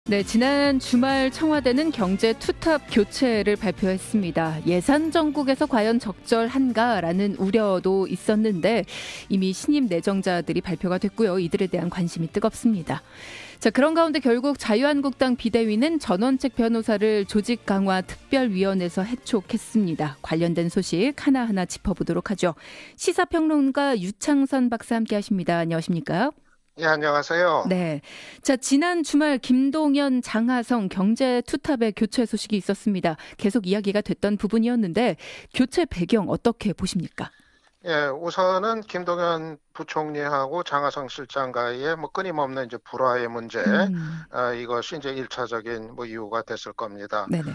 네, 지난 주말 청와대는 경제 투탑 교체를 발표했습니다. 예산 정국에서 과연 적절한가라는 우려도 있었는데 이미 신임 내정자들이 발표가 됐고요. 이들에 대한 관심이 뜨겁습니다. 자, 그런 가운데 결국 자유한국당 비대위는 전원책 변호사를 조직 강화 특별위원회에서 해촉했습니다. 관련된 소식 하나하나 짚어보도록 하죠. 시사평론가 유창선 박사 함께하십니다. 안녕하십니까? 예, 안녕하세요. 네. 자, 지난 주말 김동연, 장하성 경제 투탑의 교체 소식이 있었습니다. 계속 이야기가 됐던 부분이었는데 교체 배경 어떻게 보십니까? 예, 우선은 김동연 부총리하고 장하성 실장과의 끊임없는 이제 불화의 문제, 이것이 이제 1차적인 이유가 됐을 겁니다. 네네.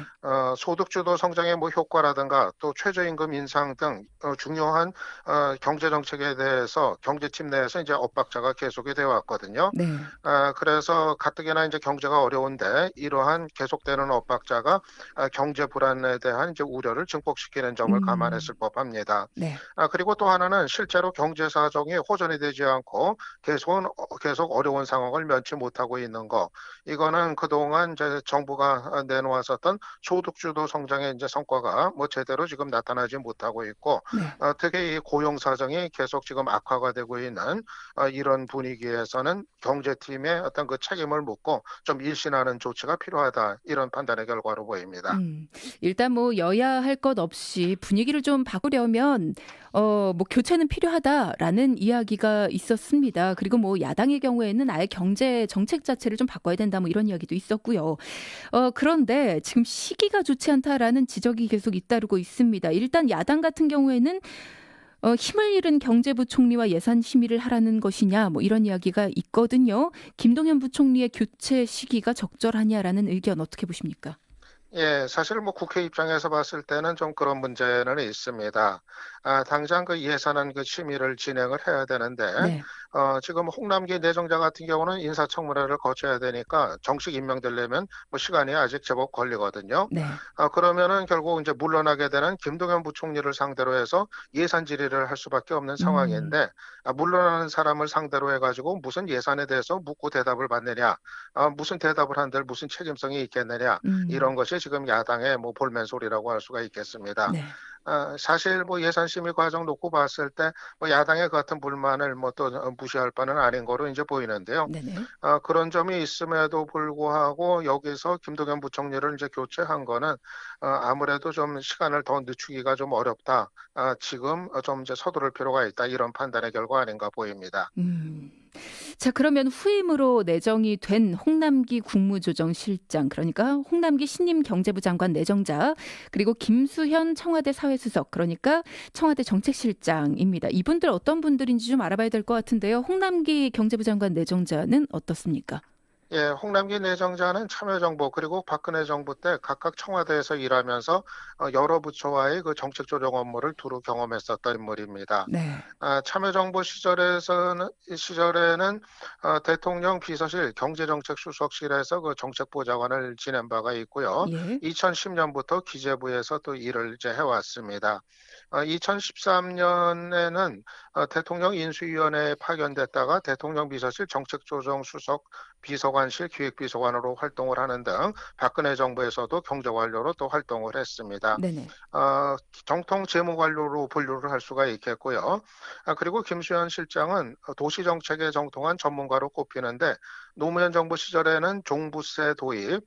소득주도 성장의 효과라든가 또 최저임금 인상 등 중요한 경제 정책에 대해서 경제팀 내에서 이제 엇박자가 계속이 되어 왔거든요. 네. 그래서 가뜩이나 이제 경제가 어려운데 이러한 계속되는 엇박자가 경제 불안에 대한 이제 우려를 증폭시키는 점을 감안했을 법합니다. 네. 그리고 또 하나는 실제로 경제 사정이 호전이 되지 않고 계속 어려운 상황을 면치 못하고 있는 거. 이거는 그동안 이제 정부가 내놓았었던 소득주도 성장의 이제 성과가 제대로 지금 나타나지 못하고 있고, 네. 특히 이 고용 사정이 계속 지금 악화가 되고 있는 이런 분위기에서는 경제팀의 어떤 그 책임을 묻고 좀 일신하는 조치가 필요하다, 이런 판단의 결과로 보입니다. 일단 여야 할 것 없이 분위기를 좀 바꾸려면 교체는 필요하다라는 이야기가 있었습니다. 그리고 야당의 경우에는 아예 경제 정책 자체를 좀 바꿔야 된다 이런 이야기도 있었고요. 그런데 지금 시기가 좋지 않다라는 지적이 계속 잇따르고 있습니다. 일단 야당 같은 경우에는 힘을 잃은 경제부총리와 예산 심의를 하라는 것이냐 이런 이야기가 있거든요. 김동연 부총리의 교체 시기가 적절하냐라는 의견 어떻게 보십니까? 예, 사실 국회 입장에서 봤을 때는 좀 그런 문제는 있습니다. 당장 그 예산안 심의를 진행을 해야 되는데, 네. 지금 홍남기 내정자 같은 경우는 인사청문회를 거쳐야 되니까 정식 임명되려면 시간이 아직 제법 걸리거든요. 네. 그러면은 결국 이제 물러나게 되는 김동연 부총리를 상대로 해서 예산 질의를 할 수밖에 없는 상황인데, 물러나는 사람을 상대로 해가지고 무슨 예산에 대해서 묻고 대답을 받느냐, 무슨 대답을 한들 무슨 책임성이 있겠느냐, 이런 것이 지금 야당의 볼멘 소리라고 할 수가 있겠습니다. 네. 사실 예산 심의 과정 놓고 봤을 때 야당의 같은 불만을 또 무시할 바는 아닌 거로 이제 보이는데요. 네네. 그런 점이 있음에도 불구하고 여기서 김동연 부총리를 이제 교체한 거는 아무래도 좀 시간을 더 늦추기가 좀 어렵다. 지금 좀 이제 서두를 필요가 있다, 이런 판단의 결과 아닌가 보입니다. 자, 그러면 후임으로 내정이 된 홍남기 국무조정실장, 그러니까 홍남기 신임 경제부 장관 내정자, 그리고 김수현 청와대 사회수석, 그러니까 청와대 정책실장입니다. 이분들 어떤 분들인지 좀 알아봐야 될 것 같은데요. 홍남기 경제부 장관 내정자는 어떻습니까? 예, 홍남기 내정자는 참여정부 그리고 박근혜 정부 때 각각 청와대에서 일하면서 여러 부처와의 그 정책 조정 업무를 두루 경험했었던 인물입니다. 네. 참여정부 시절에는 대통령 비서실 경제정책수석실에서 그 정책보좌관을 지낸 바가 있고요. 예. 2010년부터 기재부에서 또 일을 이제 해왔습니다. 2013년에는 대통령 인수위원회에 파견됐다가 대통령 비서실 정책조정수석 비서관실 기획비서관으로 활동을 하는 등 박근혜 정부에서도 경제관료로 또 활동을 했습니다. 네네. 정통 재무관료로 분류를 할 수가 있겠고요. 그리고 김수현 실장은 도시정책에 정통한 전문가로 꼽히는데 노무현 정부 시절에는 종부세 도입,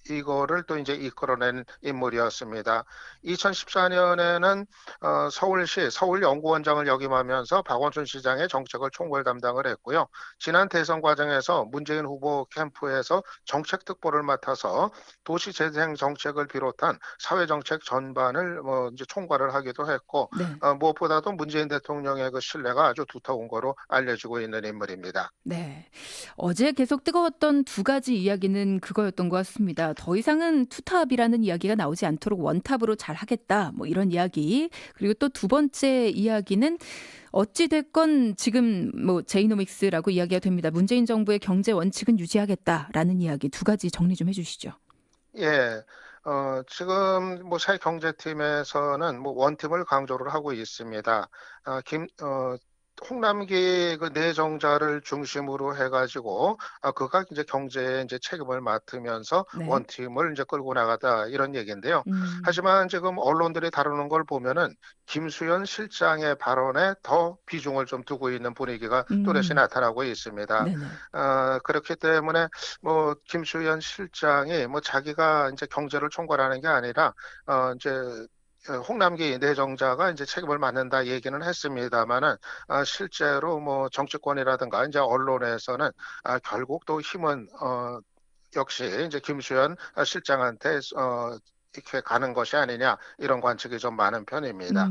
이거를 또 이제 이끌어낸 인물이었습니다. 2014년에는 서울시 서울연구원장을 역임하면서 박원순 시장의 정책을 총괄 담당을 했고요. 지난 대선 과정에서 문재인 후보 캠프에서 정책특보를 맡아서 도시재생 정책을 비롯한 사회정책 전반을 이제 총괄을 하기도 했고, 네. 무엇보다도 문재인 대통령의 그 신뢰가 아주 두터운 거로 알려지고 있는 인물입니다. 네. 어제 계속 뜨거웠던 두 가지 이야기는 그거였던 것 같습니다. 더 이상은 투탑이라는 이야기가 나오지 않도록 원탑으로 잘 하겠다, 이런 이야기. 그리고 또 두 번째 이야기는 어찌됐건 지금 제이노믹스라고 이야기가 됩니다. 문재인 정부의 경제 원칙은 유지하겠다라는 이야기, 두 가지 정리 좀 해주시죠. 예. 지금 새 경제팀에서는 원팀을 강조를 하고 있습니다. 홍남기 그 내정자를 중심으로 해가지고 그가 이제 경제에 이제 책임을 맡으면서 네. 원팀을 이제 끌고 나가다 이런 얘기인데요. 음. 하지만 지금 언론들이 다루는 걸 보면은 김수현 실장의 발언에 더 비중을 좀 두고 있는 분위기가 뚜렷이 음. 나타나고 있습니다. 네네. 그렇기 때문에 뭐 김수현 실장이 뭐 자기가 이제 경제를 총괄하는 게 아니라 이제 홍남기 내정자가 이제 책임을 맡는다 얘기는 했습니다만은 실제로 뭐 정치권이라든가 이제 언론에서는 결국 또 힘은 역시 이제 김수현 실장한테 이렇게 가는 것이 아니냐 이런 관측이 좀 많은 편입니다.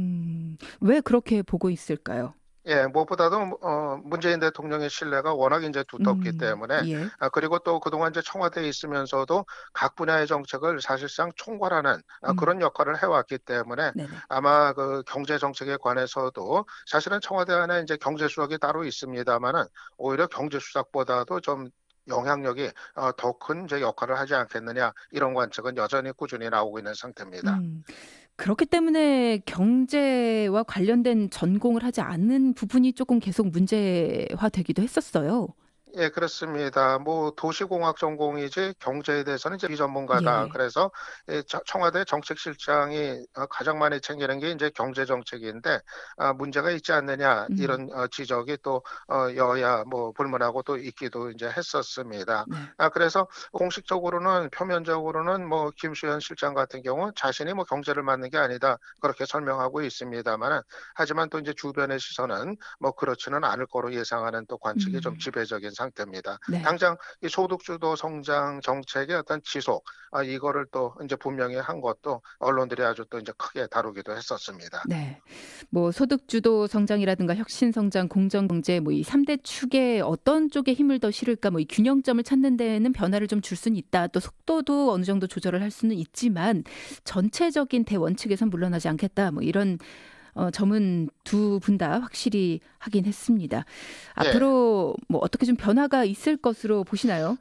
왜 그렇게 보고 있을까요? 예, 무엇보다도 문재인 대통령의 신뢰가 워낙 이제 두텁기 때문에 예. 그리고 또 그동안 이제 청와대에 있으면서도 각 분야의 정책을 사실상 총괄하는 음. 그런 역할을 해왔기 때문에 네네. 아마 그 경제 정책에 관해서도 사실은 청와대 안에 이제 경제수석이 따로 있습니다만은 오히려 경제수석보다도 좀 영향력이 더 큰 이제 역할을 하지 않겠느냐 이런 관측은 여전히 꾸준히 나오고 있는 상태입니다. 음. 그렇기 때문에 경제와 관련된 전공을 하지 않는 부분이 조금 계속 문제화되기도 했었어요. 예, 그렇습니다. 뭐 도시공학 전공이지 경제에 대해서는 이제 비전문가다. 예. 그래서 청와대 정책실장이 가장 많이 챙기는 게 이제 경제 정책인데 문제가 있지 않느냐 음. 이런 지적이 또 여야 뭐 불문하고 또 있기도 이제 했었습니다. 네. 그래서 공식적으로는 표면적으로는 뭐 김수현 실장 같은 경우 자신이 뭐 경제를 맡는 게 아니다 그렇게 설명하고 있습니다만은 하지만 또 이제 주변의 시선은 뭐 그렇지는 않을 거로 예상하는 또 관측이 좀 음. 지배적인 상태입니다. 네. 당장 이 소득주도 성장 정책의 어떤 지속, 이거를 또 이제 분명히 한 것도 언론들이 아주 또 이제 크게 다루기도 했었습니다. 네. 뭐 소득 주도 성장이라든가 혁신 성장, 공정 경제 뭐 이 3대 축에 어떤 쪽에 힘을 더 실을까 뭐 이 균형점을 찾는 데에는 변화를 좀 줄 수는 있다. 또 속도도 어느 정도 조절을 할 수는 있지만 전체적인 대원칙에선 물러나지 않겠다. 뭐 이런 점은 두 분 다 확실히 하긴 했습니다. 예. 앞으로 뭐 어떻게 좀 변화가 있을 것으로 보시나요?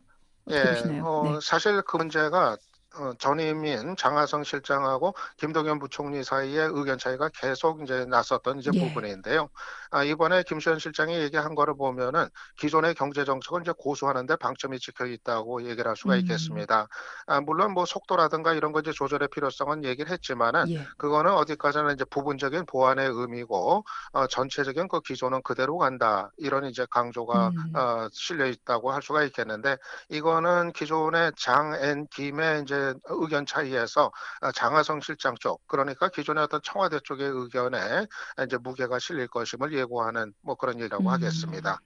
어떻게 예, 보시나요? 네. 사실 그 문제가 전임인 장하성 실장하고 김동연 부총리 사이에 의견 차이가 계속 이제 났었던 이제 예. 부분인데요. 이번에 김수현 실장이 얘기한 거를 보면은 기존의 경제 정책을 이제 고수하는데 방점이 찍혀 있다고 얘기를 할 수가 음. 있겠습니다. 물론 뭐 속도라든가 이런 거 이제 조절의 필요성은 얘기를 했지만은 예. 그거는 어디까지나 이제 부분적인 보완의 의미고 전체적인 그 기조는 그대로 간다 이런 이제 강조가 음. 실려 있다고 할 수가 있겠는데 이거는 기존의 장, 김의 이제 의견 차이에서 장하성 실장 쪽, 그러니까 기존의 어떤 청와대 쪽의 의견에 이제 무게가 실릴 것임을 예고하는 뭐 그런 얘기라고 음. 하겠습니다.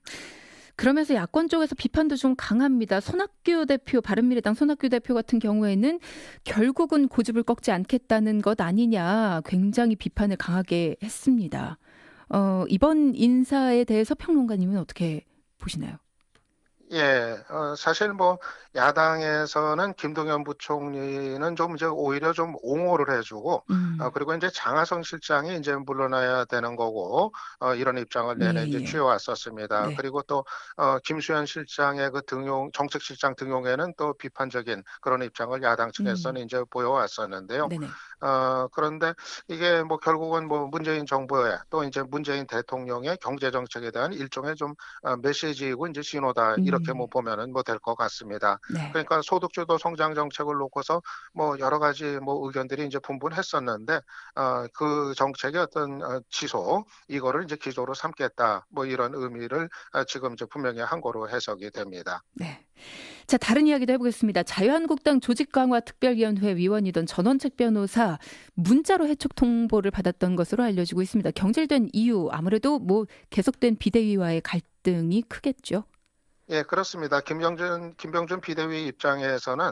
그러면서 야권 쪽에서 비판도 좀 강합니다. 손학규 대표, 바른미래당 손학규 대표 같은 경우에는 결국은 고집을 꺾지 않겠다는 것 아니냐 굉장히 비판을 강하게 했습니다. 이번 인사에 대해서 평론가님은 어떻게 보시나요? 예, 사실 뭐 야당에서는 김동연 부총리는 좀 이제 오히려 좀 옹호를 해주고, 음. 그리고 이제 장하성 실장이 이제 물러나야 되는 거고, 이런 입장을 내내 이제 예예. 취해왔었습니다. 네. 그리고 또 김수현 실장의 그 정책실장 등용에는 또 비판적인 그런 입장을 야당 음. 측에서는 이제 보여왔었는데요. 네네. 그런데 이게 뭐 결국은 뭐 문재인 정부의 또 이제 문재인 대통령의 경제 정책에 대한 일종의 좀 메시지이고 이제 신호다 이렇게 뭐 음. 보면은 뭐 될 것 같습니다. 네. 그러니까 소득주도 성장 정책을 놓고서 뭐 여러 가지 뭐 의견들이 이제 분분했었는데 그 정책의 어떤 지속 이거를 이제 기조로 삼겠다 뭐 이런 의미를 지금 이제 분명히 한 거로 해석이 됩니다. 네. 자, 다른 이야기도 해보겠습니다. 자유한국당 조직강화특별위원회 위원이던 전원책 변호사 문자로 해촉 통보를 받았던 것으로 알려지고 있습니다. 경질된 이유 아무래도 뭐 계속된 비대위와의 갈등이 크겠죠. 예, 그렇습니다. 김병준 비대위 입장에서는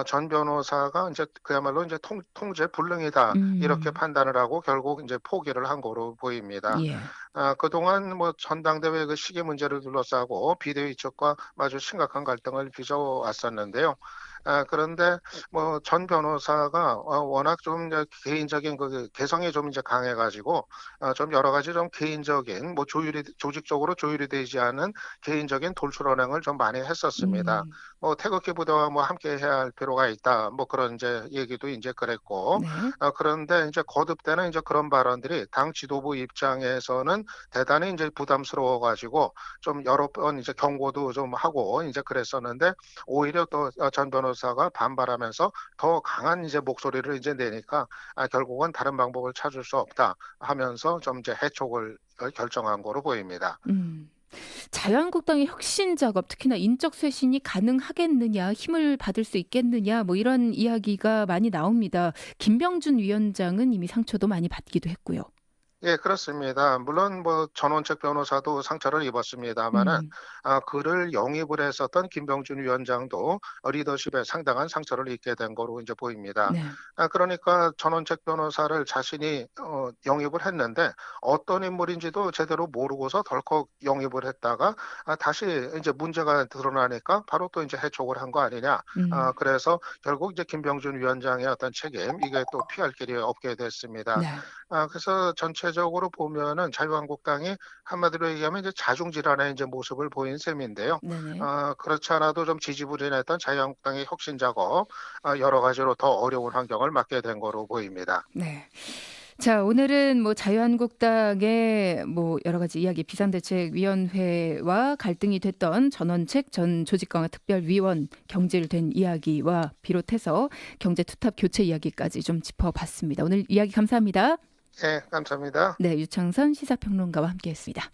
전 변호사가 이제 그야말로 이제 통제 불능이다 이렇게 음. 판단을 하고 결국 이제 포기를 한 거로 보입니다. 예. 그동안 뭐 전당대회 그 시기 문제를 둘러싸고 비대위 측과 아주 심각한 갈등을 빚어왔었는데요. 그런데 뭐 전 변호사가 워낙 좀 이제 개인적인 그 개성이 좀 이제 강해가지고 좀 여러 가지 좀 개인적인 뭐 조직적으로 조율이 되지 않은 개인적인 돌출 언행을 좀 많이 했었습니다. 음. 뭐 태극기 부대와 뭐 함께 해야 할 필요가 있다. 뭐 그런 이제 얘기도 이제 그랬고 네. 그런데 이제 거듭되는 이제 그런 발언들이 당 지도부 입장에서는 보면은 대단히 이제 부담스러워가지고 좀 여러 번 이제 경고도 좀 하고 이제 그랬었는데 오히려 또 전 변호사가 반발하면서 더 강한 이제 목소리를 이제 내니까 결국은 다른 방법을 찾을 수 없다 하면서 좀 이제 해촉을 결정한 거로 보입니다. 음. 자유한국당의 혁신 작업, 특히나 인적 쇄신이 가능하겠느냐, 힘을 받을 수 있겠느냐, 뭐 이런 이야기가 많이 나옵니다. 김병준 위원장은 이미 상처도 많이 받기도 했고요. 예, 그렇습니다. 물론 뭐 전원책 변호사도 상처를 입었습니다만은 음, 그를 영입을 했었던 김병준 위원장도 리더십에 상당한 상처를 입게 된 거로 이제 보입니다. 네. 그러니까 전원책 변호사를 자신이 영입을 했는데 어떤 인물인지도 제대로 모르고서 덜컥 영입을 했다가 다시 이제 문제가 드러나니까 바로 또 이제 해촉을 한 거 아니냐. 음, 그래서 결국 이제 김병준 위원장의 어떤 책임 이게 또 피할 길이 없게 됐습니다. 네. 그래서 전체적으로 보면은 자유한국당이 한마디로 얘기하면 이제 자중질환의 이제 모습을 보인 셈인데요. 네네. 그렇지 않아도 좀 지지부진했던 자유한국당의 혁신 작업, 여러 가지로 더 어려운 환경을 맞게 된 거로 보입니다. 네. 자, 오늘은 뭐 자유한국당의 뭐 여러 가지 이야기, 비상대책위원회와 갈등이 됐던 전원책 전 조직강화 특별위원 경질된 이야기와 비롯해서 경제 투탑 교체 이야기까지 좀 짚어봤습니다. 오늘 이야기 감사합니다. 예, 감사합니다. 네, 유창선 시사평론가와 함께했습니다.